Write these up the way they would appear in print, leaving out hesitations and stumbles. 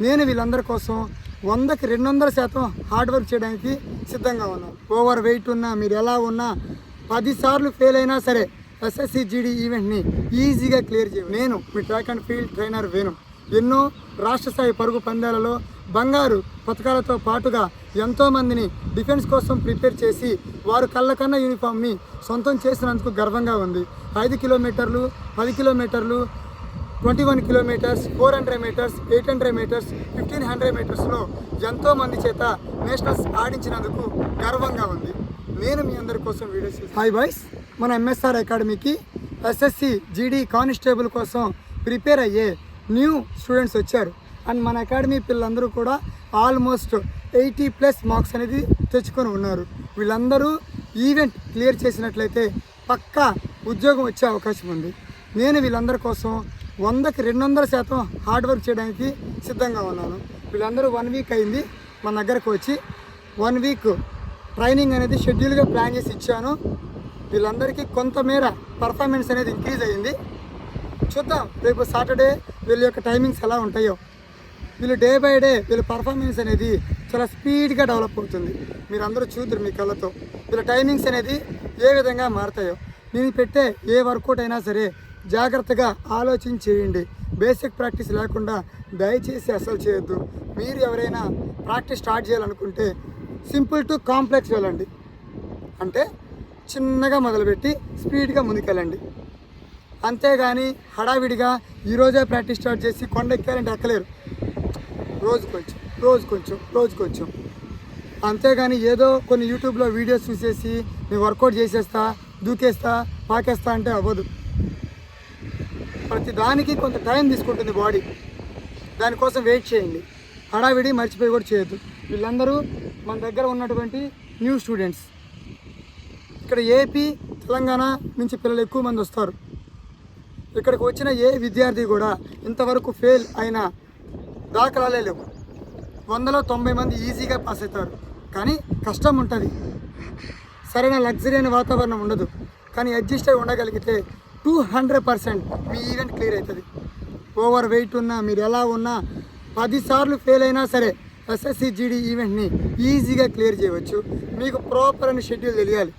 నేను వీళ్ళందరి కోసం 100కి 200% హార్డ్ వర్క్ చేయడానికి సిద్ధంగా ఉన్నాను. ఓవర్ వెయిట్ ఉన్నా, మీరు ఎలా ఉన్నా, 10 సార్లు ఫెయిల్ అయినా సరే ఎస్ఎస్సి జీడీ ఈవెంట్ని ఈజీగా క్లియర్ చేయాలి. నేను మీ track and field trainer Venu. ఎన్నో రాష్ట్ర స్థాయి పరుగు పందాలలో బంగారు పథకాలతో పాటుగా ఎంతోమందిని డిఫెన్స్ కోసం ప్రిపేర్ చేసి వారు కళ్ళకన్నా యూనిఫామ్ని సొంతం చేసినందుకు గర్వంగా ఉంది. 5 కిలోమీటర్లు, 10 కిలోమీటర్లు, 21 కిలోమీటర్స్, 400 మీటర్స్, 800 మీటర్స్, 1500 మీటర్స్లో ఎంతోమంది చేత నేషనల్స్ ఆడించినందుకు గర్వంగా ఉంది. నేను మీ అందరి కోసం వీడియోస్ చేస్తాను. హాయ్ బాయ్స్, మన ఎంఎస్ఆర్ అకాడమీకి ఎస్ఎస్సి జీడీ కానిస్టేబుల్ కోసం ప్రిపేర్ అయ్యే న్యూ స్టూడెంట్స్ వచ్చారు. అండ్ మన అకాడమీ పిల్లలందరూ కూడా ఆల్మోస్ట్ 80+ మార్క్స్ అనేది తెచ్చుకొని ఉన్నారు. వీళ్ళందరూ ఈవెంట్ క్లియర్ చేసినట్లయితే పక్కా ఉద్యోగం వచ్చే అవకాశం ఉంది. నేను వీళ్ళందరి కోసం 100కి 200% హార్డ్ వర్క్ చేయడానికి సిద్ధంగా ఉన్నాను. వీళ్ళందరూ 1 వీక్ అయింది మన దగ్గరకు వచ్చి. 1 వీక్ ట్రైనింగ్ అనేది షెడ్యూల్గా ప్లాన్ చేసి ఇచ్చాను. వీళ్ళందరికీ కొంతమేర పర్ఫార్మెన్స్ అనేది ఇంక్రీజ్ అయ్యింది. చూద్దాం రేపు సాటర్డే వీళ్ళ యొక్క టైమింగ్స్ ఎలా ఉంటాయో. వీళ్ళు డే బై డే వీళ్ళ పర్ఫార్మెన్స్ అనేది చాలా స్పీడ్గా డెవలప్ అవుతుంది. మీరు అందరూ చూద్దరు మీ కళ్ళతో వీళ్ళ టైమింగ్స్ అనేది ఏ విధంగా మారుతాయో. నేను పెట్టే ఏ వర్కౌట్ అయినా సరే జాగ్రత్తగా ఆలోచించి చేయండి. బేసిక్ ప్రాక్టీస్ లేకుండా దయచేసి అసలు చేయొద్దు. మీరు ఎవరైనా ప్రాక్టీస్ స్టార్ట్ చేయాలనుకుంటే సింపుల్ టు కాంప్లెక్స్ వెళ్ళండి. అంటే చిన్నగా మొదలుపెట్టి స్పీడ్గా ముందుకెళ్ళండి. అంతేగాని హడావిడిగా ఈరోజే ప్రాక్టీస్ స్టార్ట్ చేసి కొండ ఎక్కాలంటే ఎక్కలేరు. రోజు కొంచెం, రోజు కొంచెం, రోజు కొంచెం. అంతేగాని ఏదో కొన్ని యూట్యూబ్లో వీడియోస్ చూసేసి నేను వర్కౌట్ చేసేస్తా, దూకేస్తా, పాకేస్తా అంటే అవ్వదు. ప్రతి దానికి కొంత టైం తీసుకుంటుంది బాడీ. దానికోసం వెయిట్ చేయండి. హడావిడి మర్చిపోయి కూడా చేయొద్దు. వీళ్ళందరూ మన దగ్గర ఉన్నటువంటి న్యూ స్టూడెంట్స్. ఇక్కడ ఏపీ, తెలంగాణ నుంచి పిల్లలు ఎక్కువ మంది వస్తారు. ఇక్కడికి వచ్చిన ఏ విద్యార్థి కూడా ఇంతవరకు ఫెయిల్ అయిన దాఖలాలే లేవు. 100లో 90 మంది ఈజీగా పాస్ అవుతారు. కానీ కష్టం ఉంటుంది. సరైన లగ్జరీ అనే వాతావరణం ఉండదు. కానీ అడ్జస్ట్ అయి ఉండగలిగితే 200% మీ ఈవెంట్ క్లియర్ అవుతుంది. ఓవర్ వెయిట్ ఉన్నా, మీరు ఎలా ఉన్నా, 10 సార్లు ఫెయిల్ అయినా సరే ఎస్ఎస్సి జీడీ ఈవెంట్ని ఈజీగా క్లియర్ చేయవచ్చు. మీకు ప్రాపర్ అని షెడ్యూల్ తెలియాలి.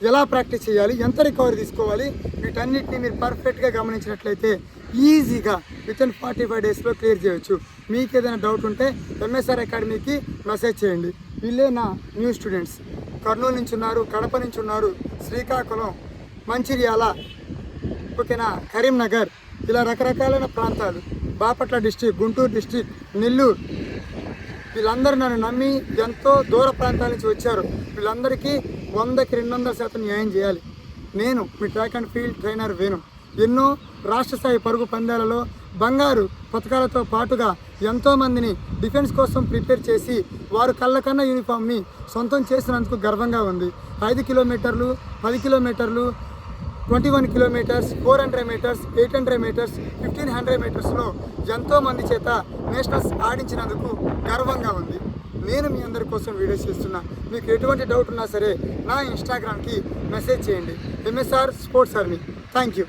ఎలా ప్రాక్టీస్ చేయాలి, ఎంత రికవరీ తీసుకోవాలి, వీటన్నిటిని మీరు పర్ఫెక్ట్గా గమనించినట్లయితే ఈజీగా వితిన్ 45 డేస్లో క్లియర్ చేయవచ్చు. మీకు ఏదైనా డౌట్ ఉంటే ఎంఎస్ఆర్ అకాడమీకి మెసేజ్ చేయండి. వీళ్ళే నా న్యూ స్టూడెంట్స్. కర్నూలు నుంచి ఉన్నారు, కడప నుంచి ఉన్నారు, శ్రీకాకుళం, మంచిర్యాల, ఓకేనా, కరీంనగర్, ఇలా రకరకాలైన ప్రాంతాలు, బాపట్ల డిస్టిక్, గుంటూరు డిస్టిక్, నెల్లూరు. వీళ్ళందరూ నన్ను నమ్మి ఎంతో దూర ప్రాంతాల నుంచి వచ్చారు. వీళ్ళందరికీ 100కి 200% న్యాయం చేయాలి. నేను మీ track and field trainer Venu. ఎన్నో రాష్ట్ర స్థాయి పరుగు పందాలలో బంగారు పథకాలతో పాటుగా ఎంతోమందిని డిఫెన్స్ కోసం ప్రిపేర్ చేసి వారు కళ్ళకన్నా యూనిఫామ్ని సొంతం చేసినందుకు గర్వంగా ఉంది. 5 కిలోమీటర్లు, 10 కిలోమీటర్లు, 21 కిలోమీటర్స్, 400 మీటర్స్, 800 మీటర్స్, 1500 మీటర్స్లో ఎంతోమంది చేత నేషనల్స్ ఆడించినందుకు గర్వంగా ఉంది. నేను మీ అందరి కోసం వీడియోస్ చేస్తున్నా. మీకు ఎటువంటి డౌట్ ఉన్నా సరే నా ఇన్స్టాగ్రామ్కి మెసేజ్ చేయండి. MSR sports army. Thank you.